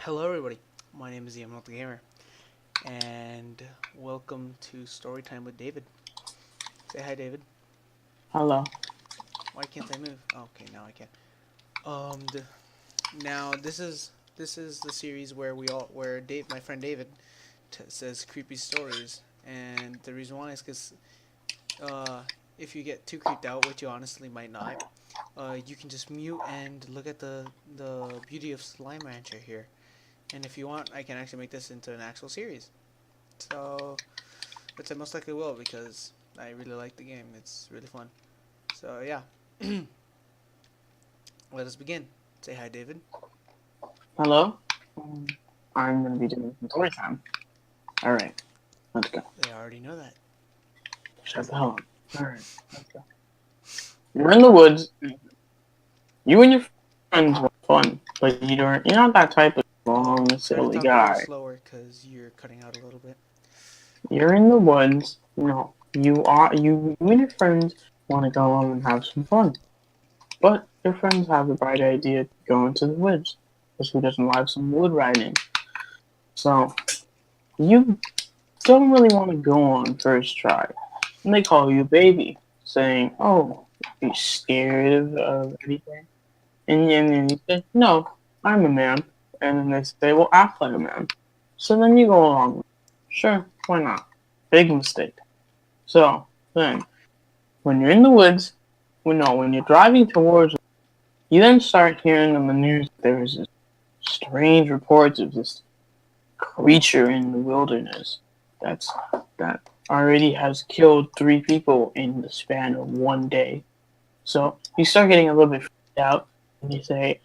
Hello, everybody. My name is Ian Gamer, and welcome to Storytime with David. Say hi, David. Hello. Why can't I move? Oh, okay, now I can. Now this is the series where my friend David, says creepy stories, and the reason why is because uh, if you get too creeped out, which you honestly might not, you can just mute and look at the beauty of Slime Rancher here. And if you want, I can actually make this into an actual series. So, which I most likely will because I really like the game. It's really fun. So yeah, let us begin. Say hi, David. Hello. Um, I'm gonna be doing some story time. All right, let's go. They already know that. Shut the hell up. All right, let's go. You're in the woods. You and your friends were fun, but you're not that type of Oh, long, try to silly talk a little guy. slower because you're cutting out a little bit. You're in the woods. No, you and your friends want to go on and have some fun, but your friends have the bright idea to go into the woods. Because who doesn't like some wood riding? So you don't really want to go on first try. And they call you baby, saying, "Oh, are you scared of anything?" And then you say, "No, I'm a man." And then they say, "Well, act like a man." So then you go along. Sure, why not? Big mistake. So then, when you're in the woods, when you're driving towards, you then start hearing on the news there is this strange reports of this creature in the wilderness that's that already has killed 3 people in the span of one day. So you start getting a little bit freaked out, and you say,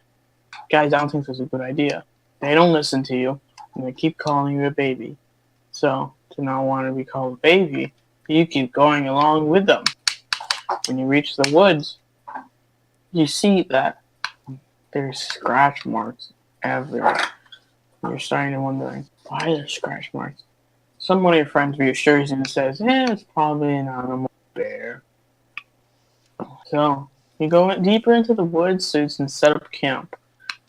"Guys, I don't think this is a good idea." They don't listen to you, and they keep calling you a baby. So to not want to be called a baby, you keep going along with them. When you reach the woods, you see that there's scratch marks everywhere. You're starting to wondering, why are there scratch marks? Some one of your friends reassures you and says, it's probably an animal bear. So you go deeper into the woods so you can set up camp.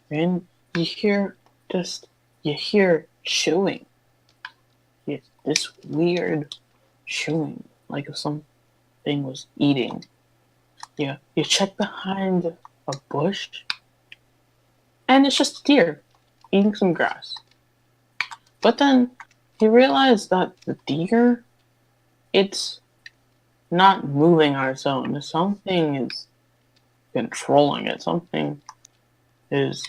And you hear just you hear chewing. It's this weird chewing, like if something was eating. Yeah. You check behind a bush and it's just a deer eating some grass. But then you realize that the deer, it's not moving on its own. Something is controlling it. Something is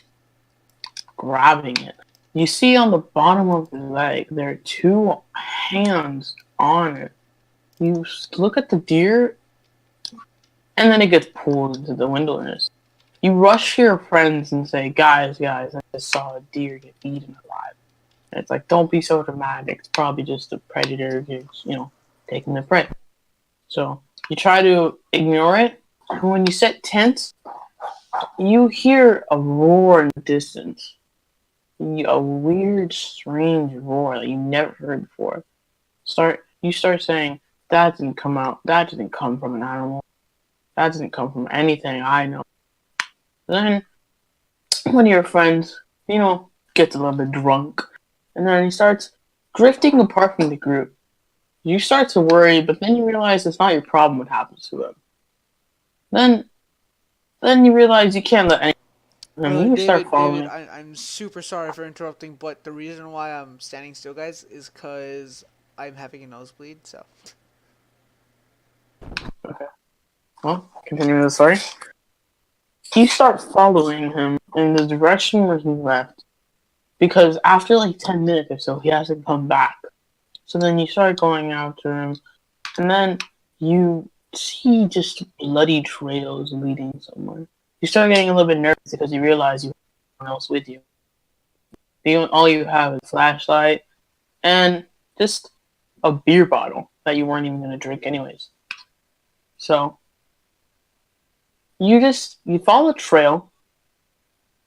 grabbing it. You see on the bottom of the leg, there are 2 hands on it. You look at the deer, and then it gets pulled into the wilderness. You rush to your friends and say, guys, I just saw a deer get eaten alive. And it's like, don't be so dramatic. It's probably just a predator taking the prey. So you try to ignore it, and when you set tents, you hear a roar in the distance. A weird, strange roar that you never heard before. You start saying, that didn't come out. That didn't come from an animal. That didn't come from anything I know. Then one of your friends, gets a little bit drunk, and then he starts drifting apart from the group. You start to worry, but then you realize it's not your problem what happens to them. Then, then you realize you can't let anything. And then you start David, following. I'm super sorry for interrupting, but the reason why I'm standing still, guys, is because I'm having a nosebleed. So, Okay. Well, continuing the story. You start following him in the direction where he left because after like 10 minutes or so, he hasn't come back. So then you start going after him, and then you see just bloody trails leading somewhere. You start getting a little bit nervous because you realize you have no one else with you. All you have is a flashlight and just a beer bottle that you weren't even going to drink anyways. So you follow the trail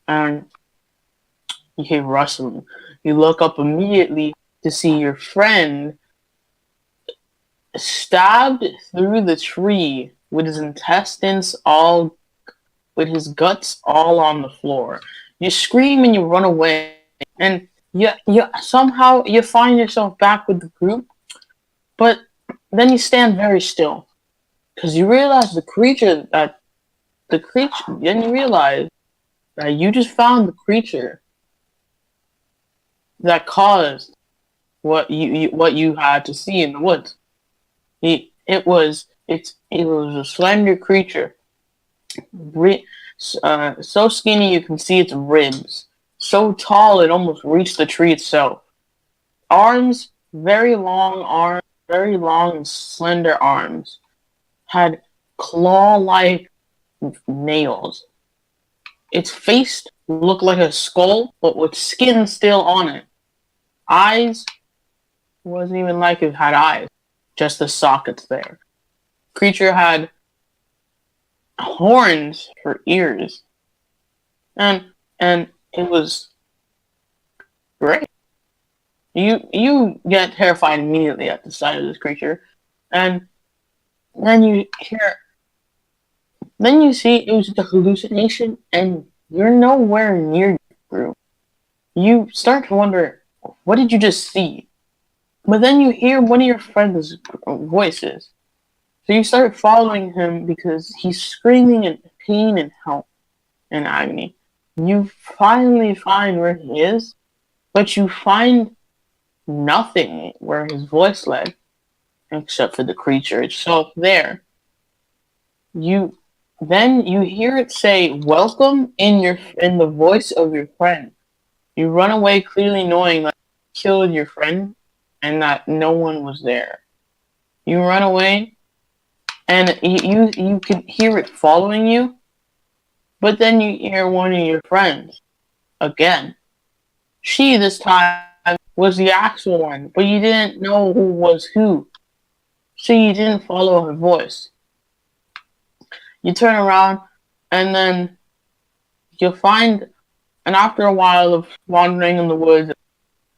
and you hear rustling. You look up immediately to see your friend stabbed through the tree with his intestines with his guts all on the floor. You scream and you run away, and you somehow you find yourself back with the group, but then you stand very still because you realize the creature. Then you realize that you just found the creature that caused what you had to see in the woods. It was a slender creature, so skinny you can see its ribs, so tall it almost reached the tree itself. Arms, very long and slender arms, had claw-like nails. Its face looked like a skull, but with skin still on it. Eyes wasn't even like it had eyes, just the sockets there. Creature had horns for ears, and it was great. You get terrified immediately at the sight of this creature, and then then you see it was just a hallucination, and you're nowhere near your group. You start to wonder, what did you just see? But then you hear one of your friends' voices, so you start following him because he's screaming in pain and help and agony. You finally find where he is, but you find nothing where his voice led, except for the creature itself there. You you hear it say welcome in the voice of your friend. You run away clearly knowing that you killed your friend and that no one was there. You run away and you can hear it following you, but then you hear one of your friends again. She this time was the actual one, but you didn't know who was who. So you didn't follow her voice. You turn around and then you'll find, and after a while of wandering in the woods,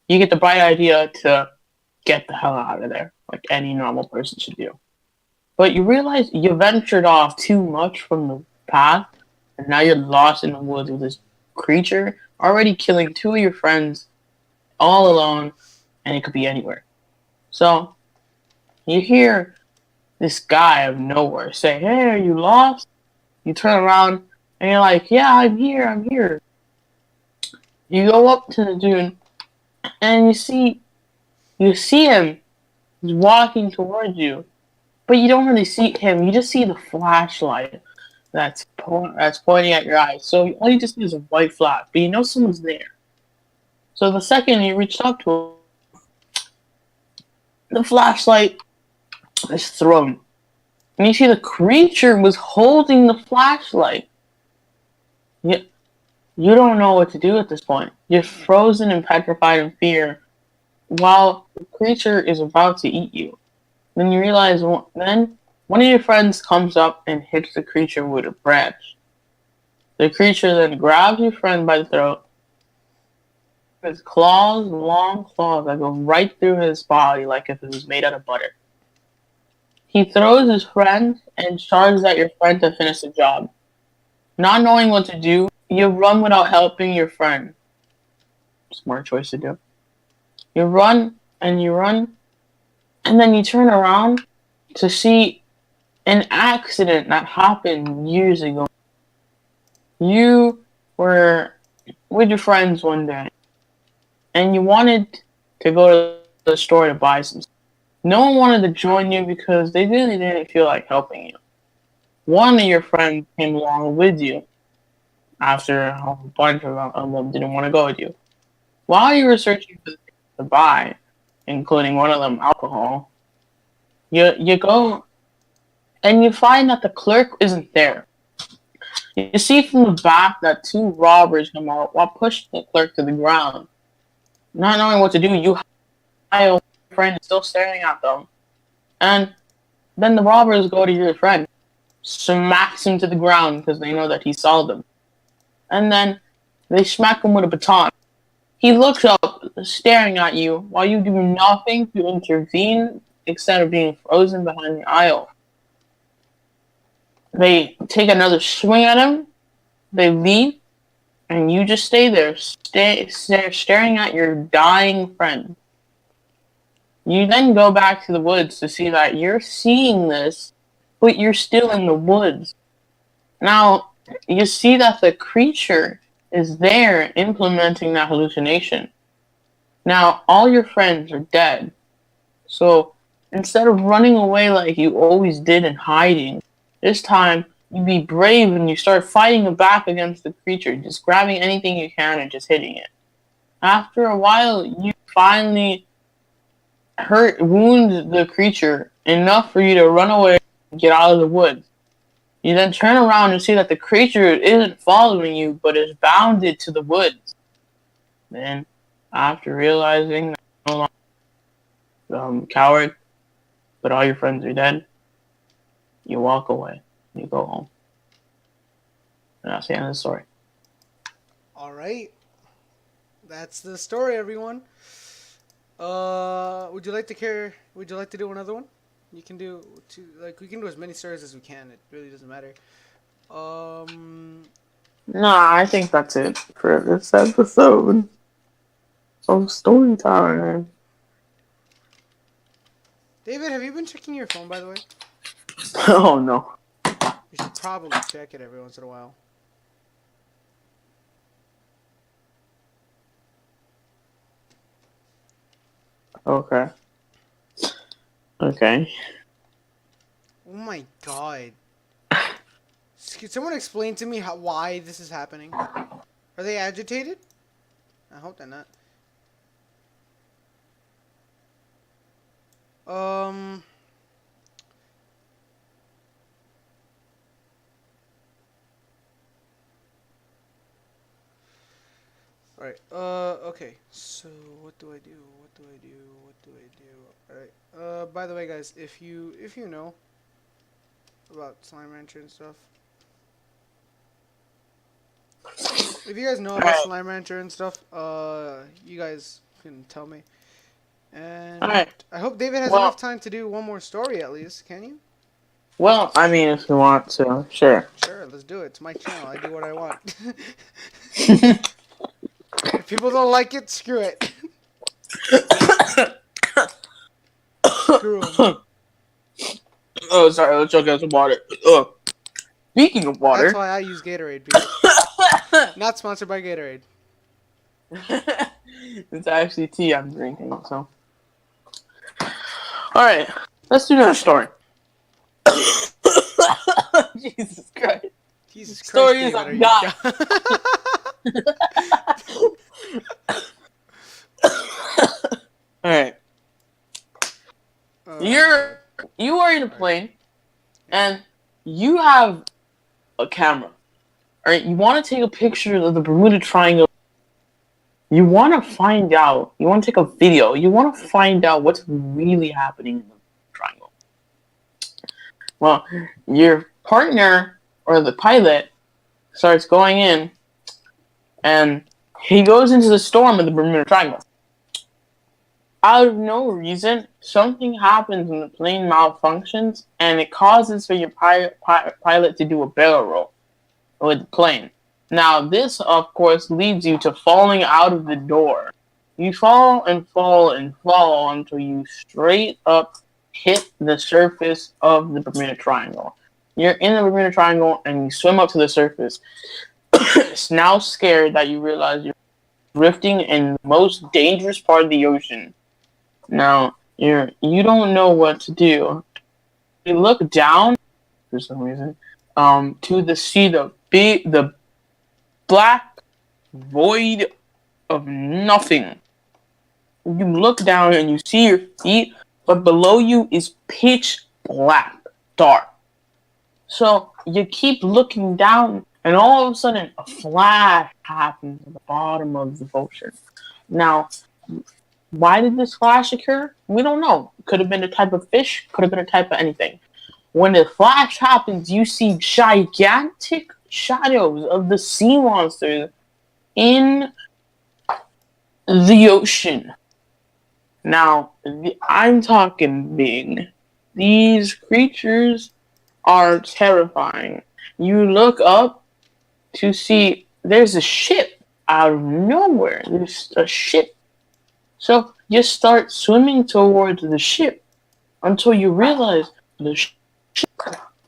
you get the bright idea to get the hell out of there, like any normal person should do. But you realize you ventured off too much from the path, and now you're lost in the woods with this creature already killing two of your friends all alone, and it could be anywhere. So you hear this guy out of nowhere say, "Hey, are you lost?" You turn around and you're like, "Yeah, I'm here, I'm here." You go up to the dune and you see him. He's walking towards you, but you don't really see him. You just see the flashlight that's pointing at your eyes. So all you just see is a white flash, but you know someone's there. So the second you reach up to him, the flashlight is thrown, and you see the creature was holding the flashlight. You, you don't know what to do at this point. You're frozen and petrified in fear while the creature is about to eat you. Then you realize, then one of your friends comes up and hits the creature with a branch. The creature then grabs your friend by the throat. His claws, long claws that go right through his body like if it was made out of butter. He throws his friend and charges at your friend to finish the job. Not knowing what to do, you run without helping your friend. Smart choice to do. You run, and then you turn around to see an accident that happened years ago. You were with your friends one day, and you wanted to go to the store to buy some. No one wanted to join you because they really didn't feel like helping you. One of your friends came along with you after a bunch of them didn't want to go with you. While you were searching for things to buy, including one of them alcohol, you go and you find that the clerk isn't there. You see from the back that two robbers come out while pushing the clerk to the ground. Not knowing what to do, your friend is still staring at them. And then the robbers go to your friend, smacks him to the ground because they know that he saw them. And then they smack him with a baton. He looks up, staring at you, while you do nothing to intervene except of being frozen behind the aisle. They take another swing at him, they leave, and you just stay there, staring at your dying friend. You then go back to the woods to see that you're seeing this, but you're still in the woods. Now, you see that the creature is there implementing that hallucination. Now, all your friends are dead. So, instead of running away like you always did and hiding, this time you be brave and you start fighting back against the creature, just grabbing anything you can and just hitting it. After a while, you finally wound the creature enough for you to run away and get out of the woods. You then turn around and see that the creature isn't following you, but is bounded to the woods. Then, after realizing that you're no longer coward, but all your friends are dead, you walk away. You go home. And that's the end of the story. All right. That's the story, everyone. Would you like to do another one? You can do we can do as many stories as we can. It really doesn't matter. Nah, I think that's it for this episode of story time. David, have you been checking your phone, by the way? Oh no. You should probably check it every once in a while. Okay. Okay. Oh my god. Could someone explain to me why this is happening? Are they agitated? I hope they're not. Alright, okay. So, what do I do? What do I do? What do I do? Alright, by the way, guys, if you know about Slime Rancher and stuff, if you guys know about Slime Rancher and stuff, you guys can tell me. And Alright. I hope David has enough time to do one more story at least. Can you? Well, I mean, if you want to, sure. Sure, let's do it. It's my channel. I do what I want. If people don't like it, screw it. Screw 'em. Oh, sorry. Let's choke out some water. Speaking of water, That's why I use Gatorade, people. Not sponsored by Gatorade. it's actually tea I'm drinking. So, all right, let's do another story. Jesus Christ! Jesus Christ, Stories David, I got. All right. You are in a plane, and you have a camera. All right. You want to take a picture of the Bermuda Triangle. You want to find out. You want to take a video. You want to find out what's really happening in the triangle. Well, your partner or the pilot starts going in, and he goes into the storm of the Bermuda Triangle. Out of no reason, something happens when the plane malfunctions, and it causes for your pilot to do a barrel roll with the plane. Now, this, of course, leads you to falling out of the door. You fall and fall and fall until you straight up hit the surface of the Bermuda Triangle. You're in the Bermuda Triangle, and you swim up to the surface. It's now scared that you realize you're drifting in the most dangerous part of the ocean. Now, you don't know what to do. You look down, for some reason, to see the black void of nothing. You look down and you see your feet, but below you is pitch black, dark. So you keep looking down, and all of a sudden, a flash happens at the bottom of the ocean. Now, why did this flash occur? We don't know. Could have been a type of fish, could have been a type of anything. When the flash happens, you see gigantic shadows of the sea monsters in the ocean. Now, I'm talking big. These creatures are terrifying. You look up to see there's a ship out of nowhere. There's a ship. So you start swimming towards the ship until you realize the ship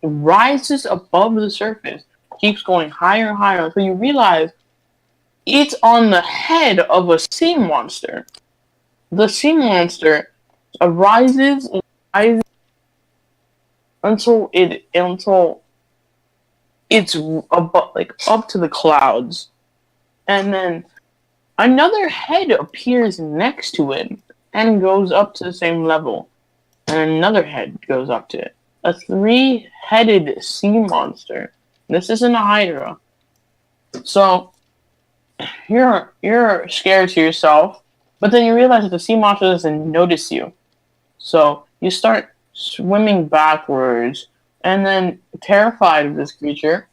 rises above the surface, keeps going higher and higher until you realize it's on the head of a sea monster. The sea monster arises and rises until it's above, like up to the clouds, and then another head appears next to it and goes up to the same level, and another head goes up to it. A three-headed sea monster. This isn't a hydra. So you're scared to yourself, but then you realize that the sea monster doesn't notice you. So you start swimming backwards, and then terrified of this creature,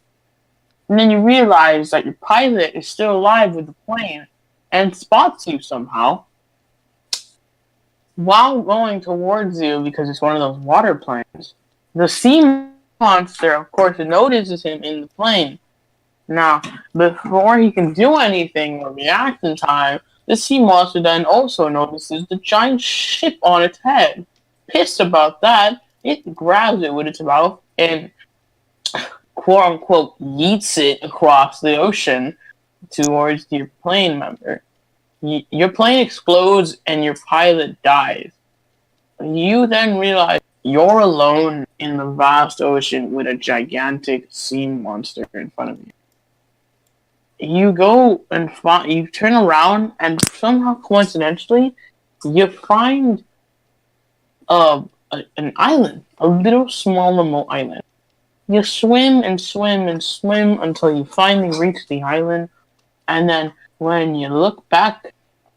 and then you realize that your pilot is still alive with the plane and spots you somehow while going towards you because it's one of those water planes. The sea monster, of course, notices him in the plane. Now, before he can do anything or react in time, the sea monster then also notices the giant ship on its head. Pissed about that, it grabs it with its mouth and quote unquote yeets it across the ocean towards your plane member. Your plane explodes and your pilot dies. You then realize you're alone in the vast ocean with a gigantic sea monster in front of you. You go and you turn around and somehow coincidentally you find an island, a little small remote island. You swim and swim and swim until you finally reach the island, and then when you look back,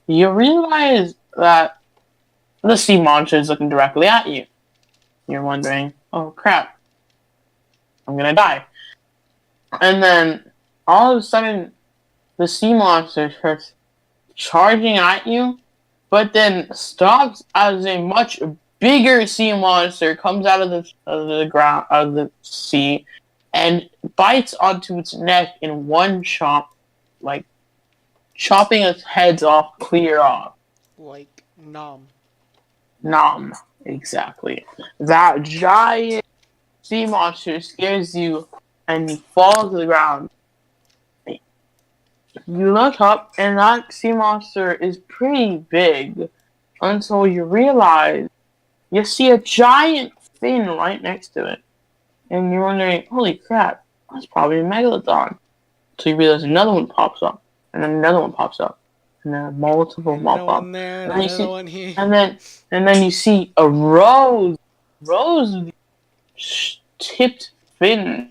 you realize that the sea monster is looking directly at you. You're wondering, oh crap, I'm gonna die. And then all of a sudden, the sea monster starts charging at you, but then stops as a much bigger sea monster comes out of the ground, out of the sea, and bites onto its neck in one chop, like chopping its heads off clear off. Like nom. Nom, exactly. That giant sea monster scares you, and you fall to the ground. You look up, and that sea monster is pretty big until you realize you see a giant fin right next to it. And you're wondering, holy crap, that's probably a megalodon. So you realize another one pops up, and then another one pops up, and then multiple Another pop up. one there, And then you another see, one here. and then you see a rows of tipped fins.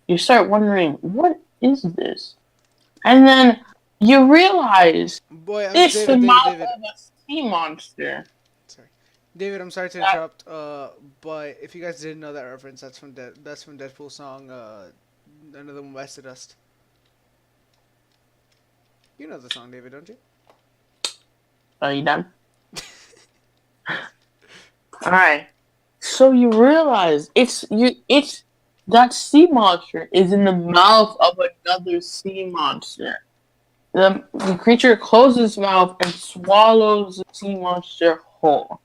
You start wondering, what is this? And then you realize Boy, I'm it's the David, David, mouth David. of a sea monster. Sorry, David. I'm sorry to That interrupt. But if you guys didn't know that reference, that's from Deadpool's song. Another one bites the dust. You know the song, David, don't you? are you done? Alright. So you realize it's that sea monster is in the mouth of another sea monster. The creature closes its mouth and swallows the sea monster whole.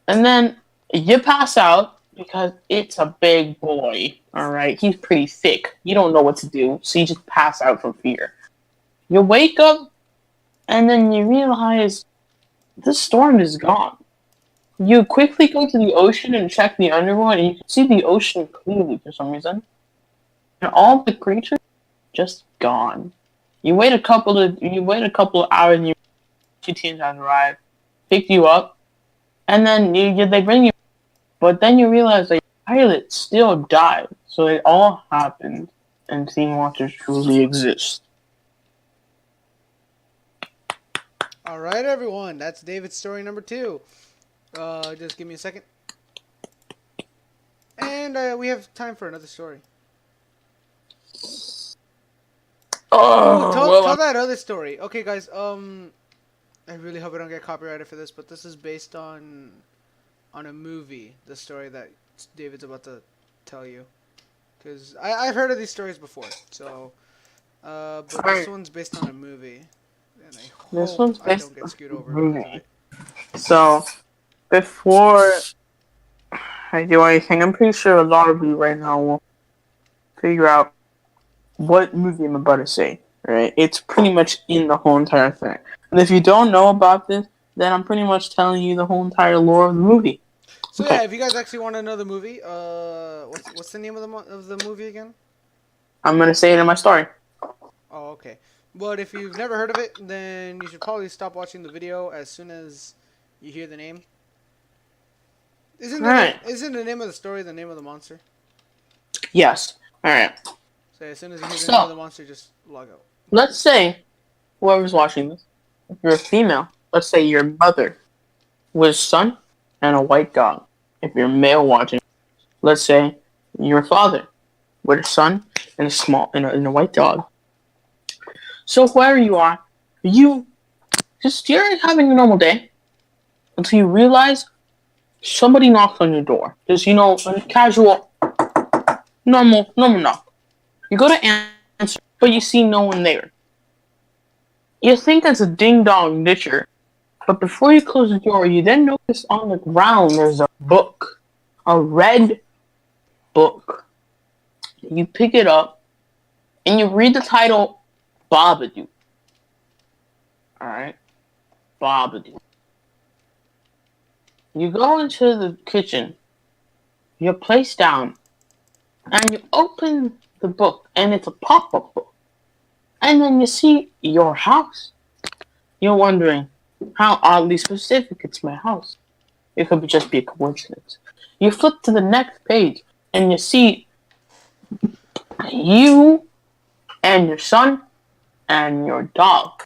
And then you pass out because it's a big boy. Alright, he's pretty thick. You don't know what to do, so you just pass out from fear. You wake up and then you realize the storm is gone. You quickly go to the ocean and check the underworld, and you can see the ocean clearly for some reason. And all the creatures just gone. You wait a couple of hours, and two teams have arrived, pick you up, and then they bring you. But then you realize that your pilot still died. So it all happened, and sea monsters truly exist. All right, everyone. That's David's story number 2. Just give me a second. And we have time for another story. Oh, Oh tell well, that other story. Okay, guys. I really hope I don't get copyrighted for this, but this is based on a movie. The story that David's about to tell you, because I've heard of these stories before. So But this Alright, one's based on a movie, and I this hope one's I based don't get on screwed a over because of movie. it. So, before I do anything, I'm pretty sure a lot of you right now will figure out what movie I'm about to say. Right? It's pretty much in the whole entire thing. And if you don't know about this, then I'm pretty much telling you the whole entire lore of the movie. So Okay, yeah, if you guys actually want to know the movie, what's the name of the movie again? I'm gonna say it in my story. Oh, okay. But if you've never heard of it, then you should probably stop watching the video as soon as you hear the name. Alright. Isn't the name of the story the name of the monster? Yes. Alright. So as soon as you hear the name of So, the monster, just log out. let's say whoever's watching this, if you're a female, let's say your mother with a son and a white dog. If you're male watching, let's say your father with a son and a small and a white dog. So whoever you are, you you're having a normal day until you realize somebody knocks on your door. Just a casual, normal knock. You go to answer, but you see no one there. You think it's a ding dong ditcher, but before you close the door, you then notice on the ground there's a book, a red book. You pick it up and you read the title Babadook. Alright? Babadook. You go into the kitchen, you place down, and you open the book, and it's a pop up book. And then you see your house. You're wondering how oddly specific it's my house. It could just be a coincidence. You flip to the next page, and you see you and your son and your dog.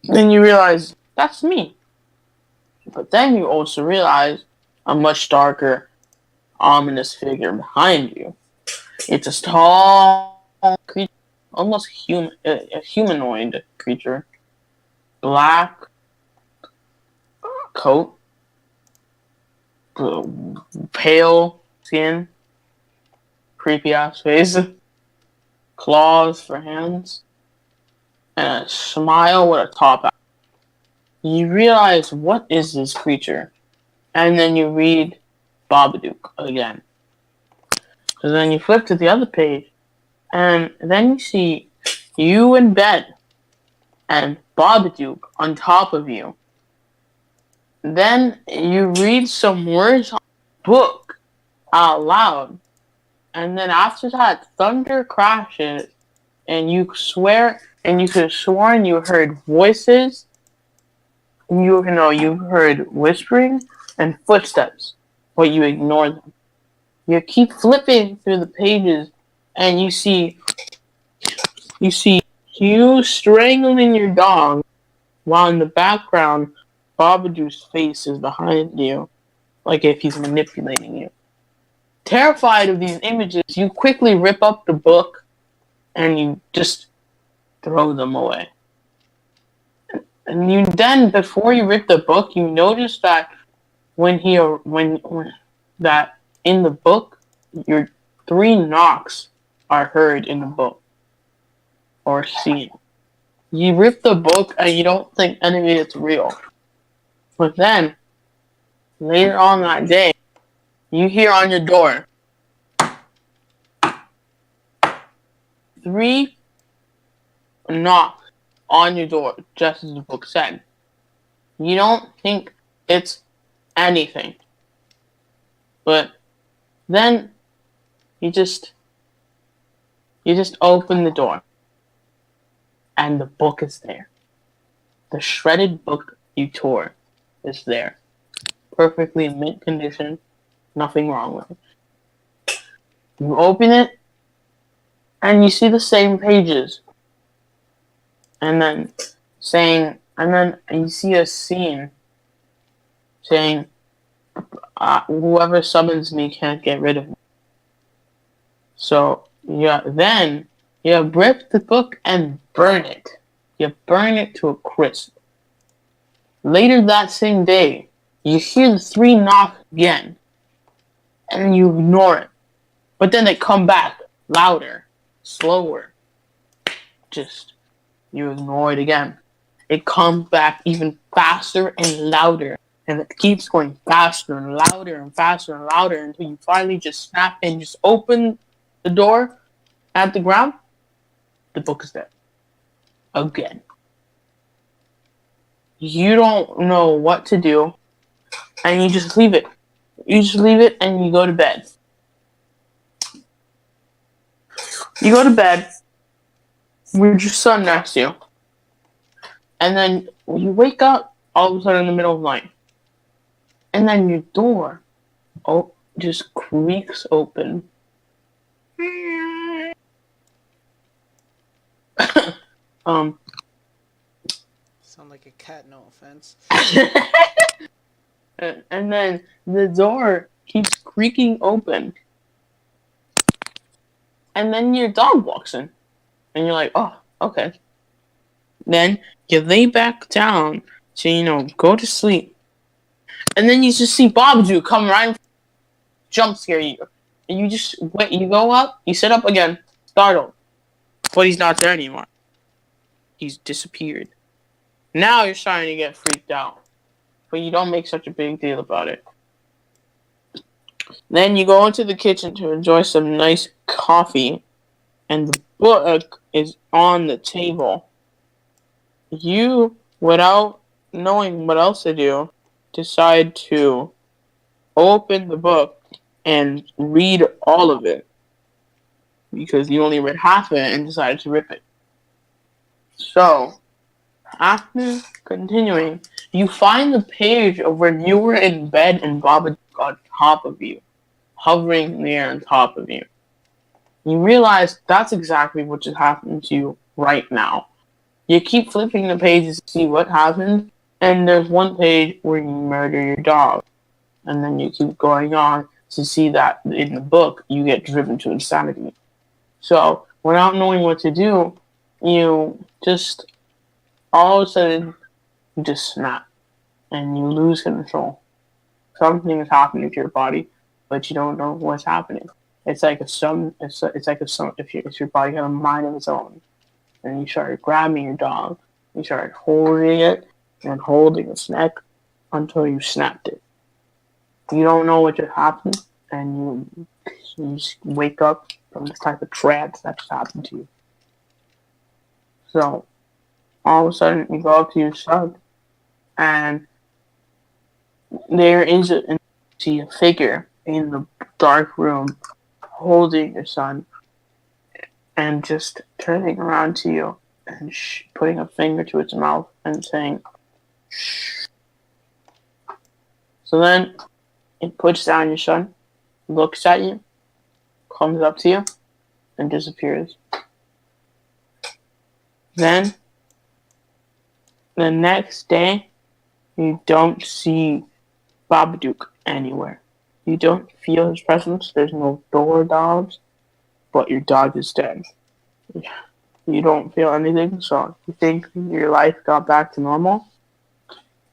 Then you realize that's me. But then you also realize a much darker, ominous figure behind you. It's a tall creature, almost a humanoid creature. Black coat, pale skin, creepy ass face, claws for hands, and a smile with a top hat. You realize what is this creature, and then you read Babadook again. So then you flip to the other page, and then you see you in bed, and Babadook on top of you. Then you read some words on the book out loud, and then after that, thunder crashes, and you swear, and you could have sworn you heard voices, you heard whispering and footsteps, but you ignore them. You keep flipping through the pages, and you see you strangling your dog, while in the background, Babadook's face is behind you, like if he's manipulating you. Terrified of these images, you quickly rip up the book and you just throw them away. And you then, before you rip the book, you notice that when that in the book, your 3 knocks are heard in the book or seen. You rip the book and you don't think any of it's real. But then, later on that day, you hear on your door 3 knocks on your door, just as the book said. You don't think it's anything. But then you just open the door and the book is there. The shredded book you tore is there. Perfectly in mint condition, nothing wrong with it. You open it and you see the same pages. And then you see a scene saying, whoever summons me can't get rid of me. So, yeah, then you rip the book and burn it. You burn it to a crisp. Later that same day, you hear the 3 knocks again, and you ignore it. But then they come back louder. slower. Just you ignore it again. It comes back even faster and louder. And it keeps going faster and louder and faster and louder until you finally just snap and just open the door at the ground. The book is there. Again. You don't know what to do. And you just leave it. You just leave it and you go to bed. You go to bed with your son next to you. And then you wake up all of a sudden in the middle of the night. And then your door just creaks open. um Sound like a cat, no offense. and then the door keeps creaking open. And then your dog walks in. And you're like, oh, okay. Then you lay back down to, go to sleep. And then you just see Babadook come right, jump scare you. And you just wait. You go up, you sit up again, startled. But he's not there anymore. He's disappeared. Now you're starting to get freaked out. But you don't make such a big deal about it. Then you go into the kitchen to enjoy some nice coffee. And the book is on the table. You, without knowing what else to do, decide to open the book and read all of it. Because you only read half of it and decided to rip it. So, after continuing, you find the page of where you were in bed and Babadook on top of you, hovering there on top of you. You realize that's exactly what just happened to you right now. You keep flipping the pages to see what happened, and there's one page where you murder your dog. And then you keep going on to see that in the book, you get driven to insanity. So, without knowing what to do, you just all of a sudden you just snap and you lose control. Something is happening to your body, but you don't know what's happening. It's like if your body had a mind of its own, and you started grabbing your dog, you started holding it and holding its neck until you snapped it. You don't know what just happened, and you just wake up from this type of trance that just happened to you. So all of a sudden you go up to your son, and there is see a figure in the dark room holding your son and just turning around to you and putting a finger to its mouth and saying, shh. So then it puts down your son, looks at you, comes up to you, and disappears. Then, the next day, you don't see Babadook anywhere. You don't feel his presence. There's no doors, but your dog is dead. You don't feel anything, so you think your life got back to normal.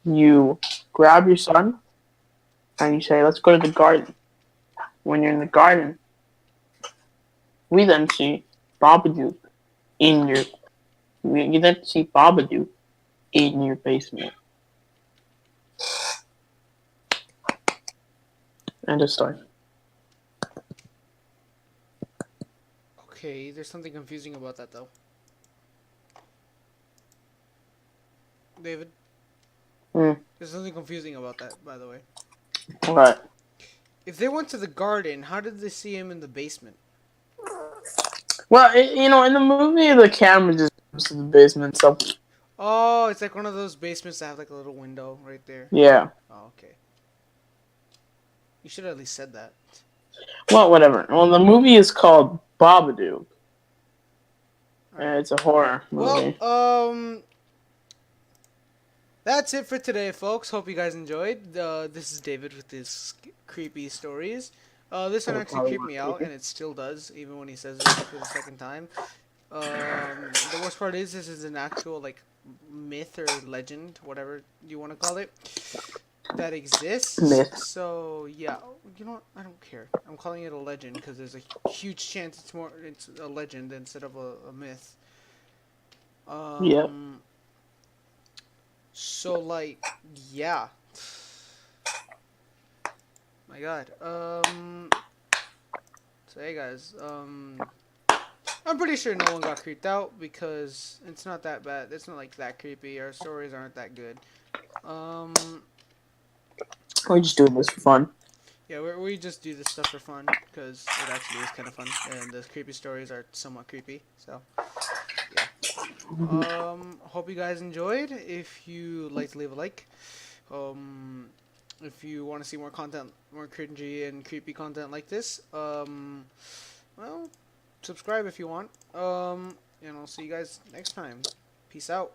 You grab your son, and you say, let's go to the garden. When you're in the garden, we then see Babadook in your you then see Babadook in your basement. End of story. Okay, there's something confusing about that though. David, there's something confusing about that, by the way. What? If they went to the garden, how did they see him in the basement? Well, in the movie, the camera just goes to the basement, so Oh, it's like one of those basements that have like a little window right there. yeah. Oh, okay. You should have at least said that. Well, whatever. Well, the movie is called Babadook. Alright. It's a horror movie. Well, that's it for today, folks. Hope you guys enjoyed. This is David with his creepy stories. This one actually creeped me out, and it still does, even when he says it for the second time. The worst part is this is an actual like myth or legend, whatever you want to call it. that exists. Myth. So yeah, you know what? I don't care. I'm calling it a legend because there's a huge chance it's a legend instead of a myth. Yep. Um. So like, yeah. My God. So hey guys. I'm pretty sure no one got creeped out because it's not that bad. It's not like that creepy. Our stories aren't that good. Um. We're just doing this for fun. Yeah, we just do this stuff for fun because it actually is kind of fun, and the creepy stories are somewhat creepy. So yeah. Hope you guys enjoyed. If you like to leave a like. Um, if you want to see more content, more cringy and creepy content like this, well, subscribe if you want. And I'll see you guys next time. Peace out.